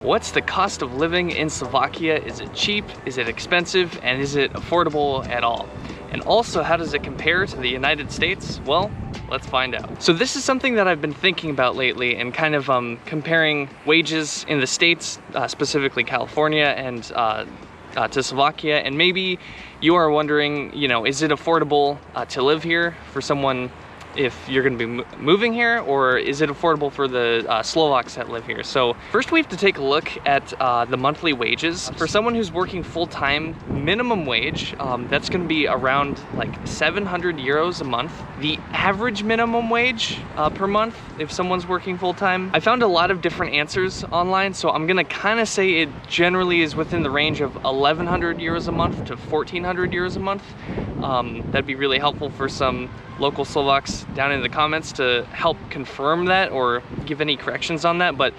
What's the cost of living in Slovakia? Is it cheap? Is it expensive? And is it affordable at all? And also, how does it compare to the United States? Well, let's find out. So this is something that I've been thinking about lately and kind of comparing wages in the States, specifically California, and to Slovakia. And maybe you are wondering, you know, is it affordable to live here for someone if you're going to be moving here, or is it affordable for the Slovaks that live here? So first we have to take a look at the monthly wages. For someone who's working full-time, minimum wage, that's going to be around like 700 euros a month. The average minimum wage per month, if someone's working full-time, I found a lot of different answers online, so I'm going to kind of say it generally is within the range of 1100 euros a month to 1400 euros a month. That'd be really helpful for some local Slovaks down in the comments to help confirm that or give any corrections on that, but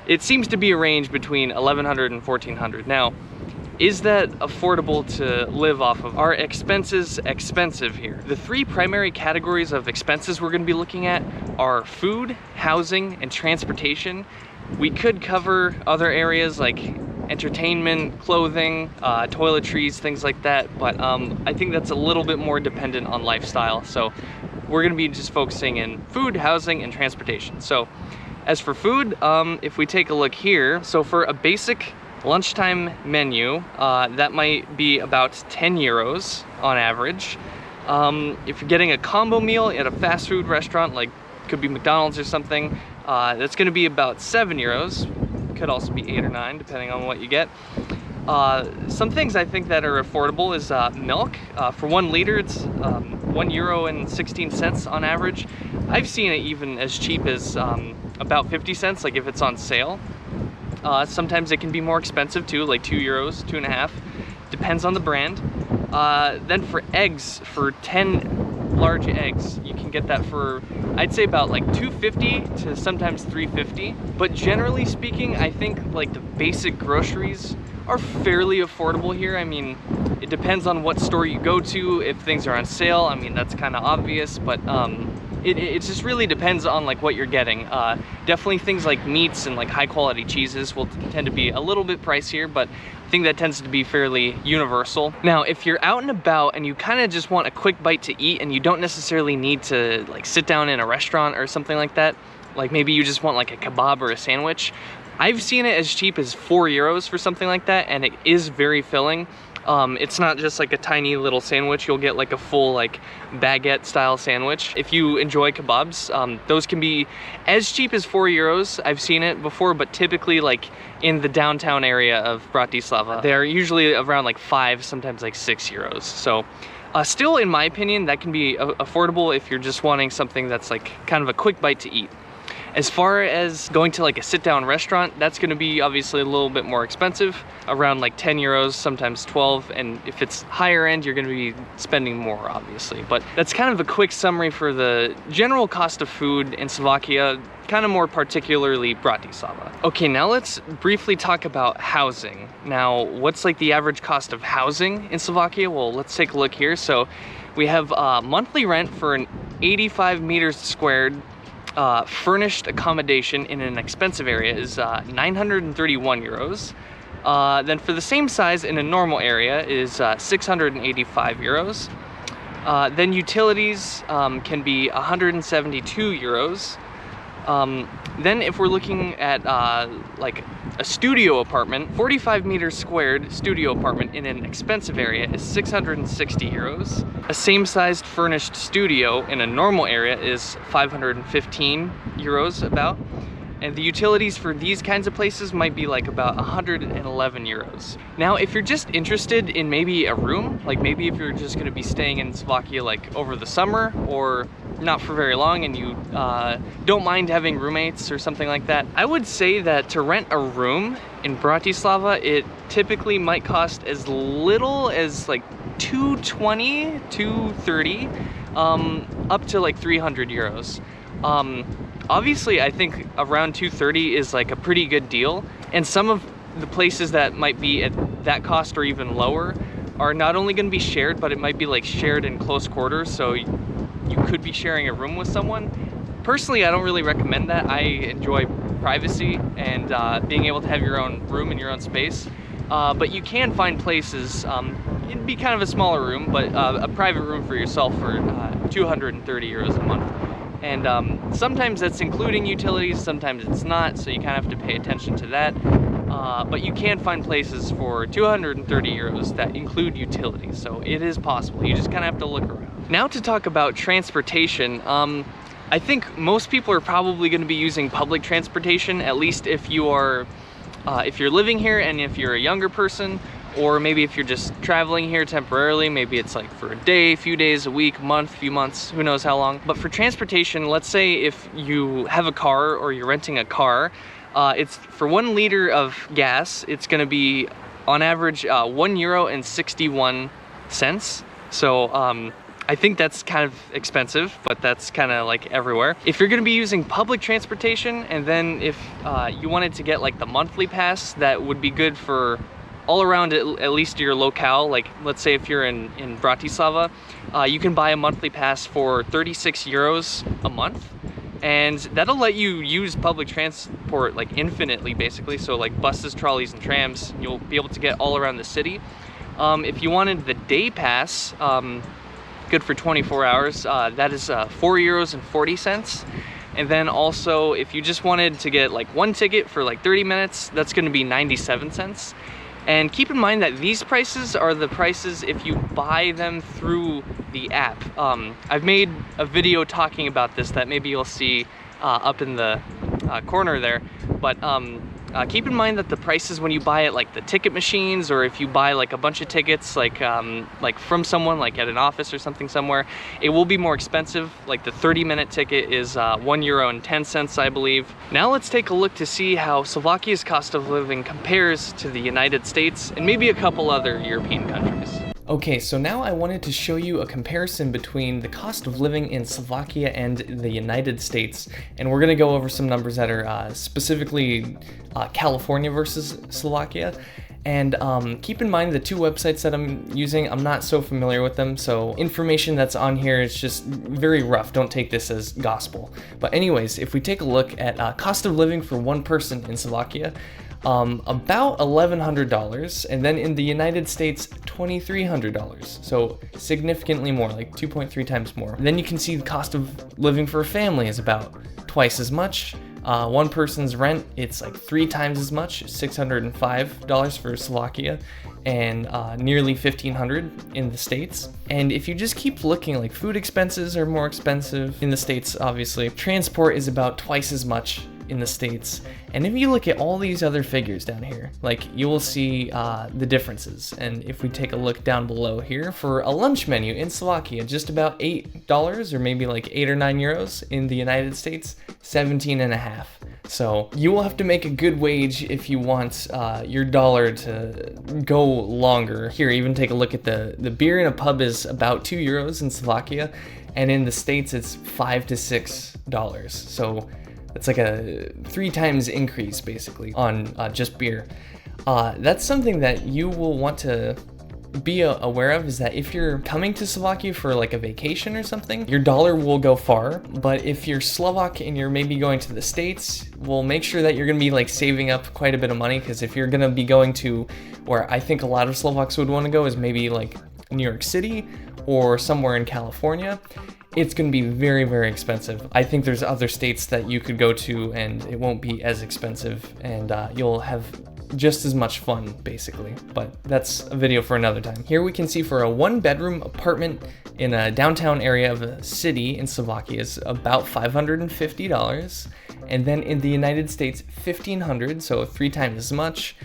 it seems to be a range between 1100 and 1400. Now, is that affordable to live off of? Are expenses expensive here? The three primary categories of expenses we're going to be looking at are food, housing, and transportation. We could cover other areas like entertainment, clothing, toiletries, things like that, but I think that's a little bit more dependent on lifestyle. So we're gonna be just focusing in food, housing, and transportation. So as for food, if we take a look here, so for a basic lunchtime menu, that might be about 10 euros on average. If you're getting a combo meal at a fast food restaurant, like could be McDonald's or something, that's gonna be about 7 euros. Could also be 8 or 9 depending on what you get. Some things I think that are affordable is milk. For 1 liter, it's €1.16 on average. I've seen it even as cheap as about 50 cents, like if it's on sale. Sometimes it can be more expensive too, like 2 euros, 2.5, depends on the brand. Then for eggs, for 10 large eggs, you can get that for, I'd say, about like 250 to sometimes 350. But generally speaking, I think like the basic groceries are fairly affordable here. I mean, it depends on what store you go to. If things are on sale, I mean, that's kind of obvious, but it just really depends on like what you're getting. Definitely things like meats and like high quality cheeses will tend to be a little bit pricier, but I think that tends to be fairly universal. Now, if you're out and about and you kind of just want a quick bite to eat and you don't necessarily need to like sit down in a restaurant or something like that, like maybe you just want like a kebab or a sandwich, I've seen it as cheap as 4 euros for something like that, and it is very filling. It's not just like a tiny little sandwich. You'll get like a full like baguette style sandwich. If you enjoy kebabs, those can be as cheap as 4 euros. I've seen it before, but typically like in the downtown area of Bratislava, they're usually around like 5, sometimes like 6 euros. So still, in my opinion, that can be affordable if you're just wanting something that's like kind of a quick bite to eat. As far as going to like a sit-down restaurant, that's going to be obviously a little bit more expensive, around like 10 euros, sometimes 12, and if it's higher end, you're going to be spending more, obviously. But that's kind of a quick summary for the general cost of food in Slovakia, kind of more particularly Bratislava. Okay, now let's briefly talk about housing. Now, what's like the average cost of housing in Slovakia? Well, let's take a look here. So we have monthly rent for an 85 meters squared furnished accommodation in an expensive area is 931 euros. Then for the same size in a normal area is 685 euros. Then utilities can be 172 euros. Then if we're looking at like a studio apartment, 45 meters squared studio apartment in an expensive area is 660 euros. A same-sized furnished studio in a normal area is 515 euros about. And the utilities for these kinds of places might be like about 111 euros. Now, if you're just interested in maybe a room, like maybe if you're just gonna be staying in Slovakia like over the summer or not for very long and you don't mind having roommates or something like that, I would say that to rent a room in Bratislava, it typically might cost as little as like 220, 230, up to like 300 euros. Obviously, I think around 230 is like a pretty good deal, and some of the places that might be at that cost or even lower are not only going to be shared, but it might be like shared in close quarters, so you could be sharing a room with someone. Personally, I don't really recommend that. I enjoy privacy and being able to have your own room and your own space. But you can find places, it'd be kind of a smaller room, but a private room for yourself for 230 euros a month. And sometimes that's including utilities, sometimes it's not, so you kind of have to pay attention to that. But you can find places for 230 euros that include utilities, so it is possible. You just kind of have to look around. Now to talk about transportation, I think most people are probably going to be using public transportation, at least if you are, if you're living here and if you're a younger person, or maybe if you're just traveling here temporarily, maybe it's like for a day, few days, a week, month, few months, who knows how long. But for transportation, let's say if you have a car or you're renting a car, it's for 1 liter of gas, it's gonna be on average €1.61. So I think that's kind of expensive, but that's kind of like everywhere. If you're gonna be using public transportation, and then if you wanted to get like the monthly pass, that would be good for all around at least your locale. Like let's say if you're in Bratislava, you can buy a monthly pass for 36 euros a month, and that'll let you use public transport like infinitely basically. So like buses, trolleys, and trams, you'll be able to get all around the city. If you wanted the day pass, good for 24 hours, that is 4 euros and 40 cents. And then also if you just wanted to get like one ticket for like 30 minutes, that's going to be 97 cents. And keep in mind that these prices are the prices if you buy them through the app. I've made a video talking about this that maybe you'll see up in the corner there. But keep in mind that the prices when you buy it, like the ticket machines, or if you buy like a bunch of tickets like from someone like at an office or something somewhere, it will be more expensive. Like the 30-minute ticket is €1.10, I believe. Now let's take a look to see how Slovakia's cost of living compares to the United States and maybe a couple other European countries. Okay, so now I wanted to show you a comparison between the cost of living in Slovakia and the United States, and we're gonna go over some numbers that are specifically California versus Slovakia. And keep in mind the two websites that I'm using, I'm not so familiar with them, so information that's on here is just very rough. Don't take this as gospel. But anyways, if we take a look at cost of living for one person in Slovakia, about $1,100, and then in the United States, $2,300. So significantly more, like 2.3 times more. Then you can see the cost of living for a family is about twice as much. One person's rent, it's like 3 times as much, $605 for Slovakia, and nearly $1,500 in the States. And if you just keep looking, like food expenses are more expensive in the States, obviously. Transport is about twice as much in the States. And if you look at all these other figures down here, like you will see the differences. And if we take a look down below here, for a lunch menu in Slovakia, just about $8 or maybe like 8 or 9 euros. In the United States, 17.5. So you will have to make a good wage if you want your dollar to go longer. Here, even take a look at the beer in a pub is about 2 euros in Slovakia, and in the States it's $5 to $6. So it's like a 3 times increase basically on just beer. That's something that you will want to be aware of, is that if you're coming to Slovakia for like a vacation or something, your dollar will go far. But if you're Slovak and you're maybe going to the States, well, make sure that you're gonna be like saving up quite a bit of money, because if you're gonna be going to where I think a lot of Slovaks would want to go is maybe like New York City or somewhere in California, it's going to be very, very expensive. I think there's other states that you could go to and it won't be as expensive, and you'll have just as much fun basically, but that's a video for another time. Here we can see for a 1-bedroom apartment in a downtown area of a city in Slovakia is about $550, and then in the United States, $1,500, so 3 times as much.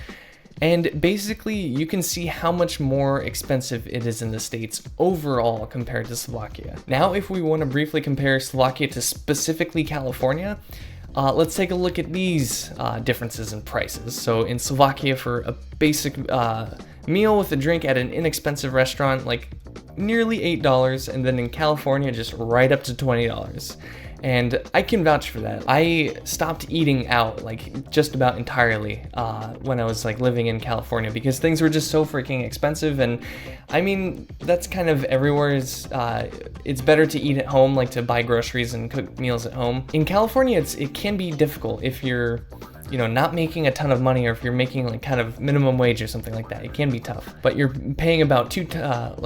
And basically, you can see how much more expensive it is in the States overall compared to Slovakia. Now, if we want to briefly compare Slovakia to specifically California, let's take a look at these differences in prices. So in Slovakia, for a basic meal with a drink at an inexpensive restaurant, like nearly $8, and then in California, just right up to $20. And I can vouch for that. I stopped eating out like just about entirely when I was like living in California because things were just so freaking expensive. And I mean, that's kind of everywhere. It's better to eat at home, like to buy groceries and cook meals at home. In California, it can be difficult if you're not making a ton of money, or if you're making like kind of minimum wage or something like that. It can be tough, but you're paying about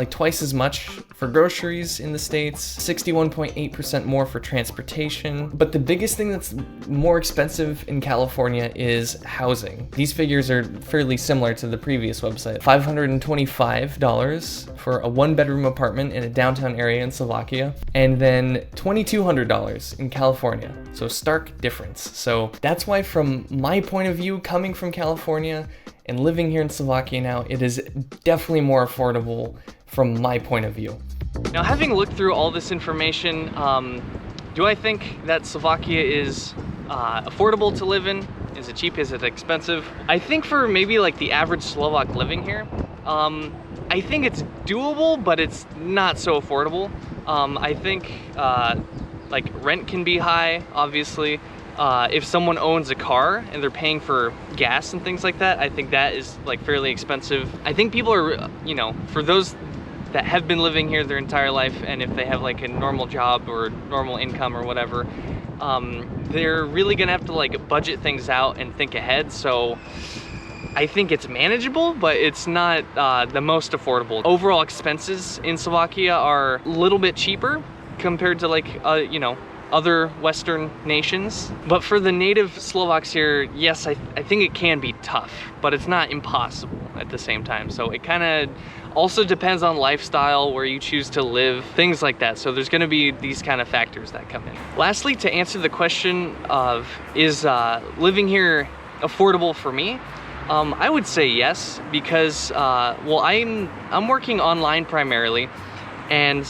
twice as much for groceries in the States, 61.8% more for transportation. But the biggest thing that's more expensive in California is housing. These figures are fairly similar to the previous website. $525 for a 1-bedroom apartment in a downtown area in Slovakia, and then $2,200 in California. So stark difference. So that's why, from my point of view, coming from California and living here in Slovakia now, it is definitely more affordable from my point of view. Now, having looked through all this information, do I think that Slovakia is affordable to live in? Is it cheap? Is it expensive? I think for maybe like the average Slovak living here, I think it's doable, but it's not so affordable. I think like rent can be high, obviously. If someone owns a car and they're paying for gas and things like that, I think that is like fairly expensive. I think people are, for those that have been living here their entire life, and if they have like a normal job or normal income or whatever, they're really gonna have to like budget things out and think ahead. So I think it's manageable, but it's not the most affordable. Overall expenses in Slovakia are a little bit cheaper compared to like, other Western nations. But for the native Slovaks here, yes, I think it can be tough, but it's not impossible at the same time. So it kind of also depends on lifestyle, where you choose to live, things like that. So there's gonna be these kind of factors that come in. Lastly, to answer the question of, is living here affordable for me? I would say yes, because well, I'm working online primarily, and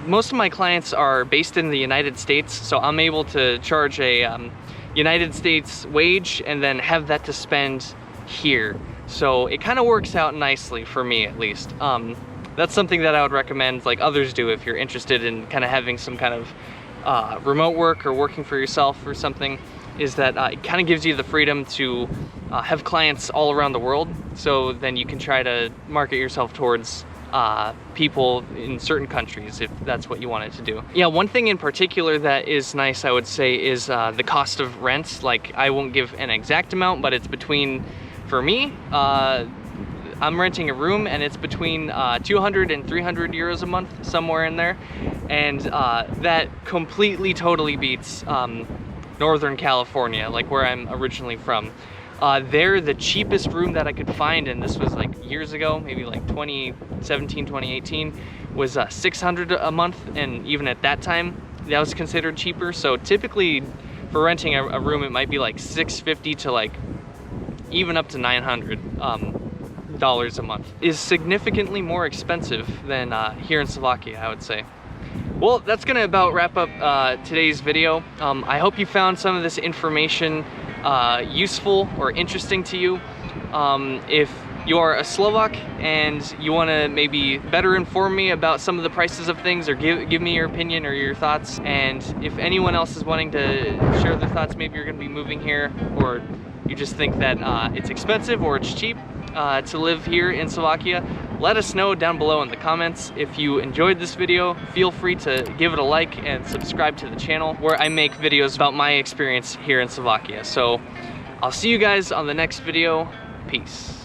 most of my clients are based in the United States, so I'm able to charge a United States wage and then have that to spend here. So it kind of works out nicely for me, at least. That's something that I would recommend like others do if you're interested in kind of having some kind of remote work or working for yourself or something, is that it kind of gives you the freedom to have clients all around the world. So then you can try to market yourself towards people in certain countries if that's what you wanted to do. Yeah, one thing in particular that is nice, I would say, is the cost of rent. Like, I won't give an exact amount, but it's between, for me, I'm renting a room and it's between 200 and 300 euros a month, somewhere in there. And that completely, totally beats Northern California, like where I'm originally from. There, the cheapest room that I could find, and this was like years ago, maybe like 2017, 2018, was 600 a month, and even at that time, that was considered cheaper. So typically, for renting a room, it might be like 650 to like even up to 900 dollars a month. Is significantly more expensive than here in Slovakia, I would say. Well, that's gonna about wrap up today's video. I hope you found some of this information useful or interesting to you. If you are a Slovak and you want to maybe better inform me about some of the prices of things, or give me your opinion or your thoughts, and if anyone else is wanting to share their thoughts, maybe you're going to be moving here, or you just think that it's expensive or it's cheap to live here in Slovakia, let us know down below in the comments. If you enjoyed this video, feel free to give it a like and subscribe to the channel, where I make videos about my experience here in Slovakia. So I'll see you guys on the next video. Peace.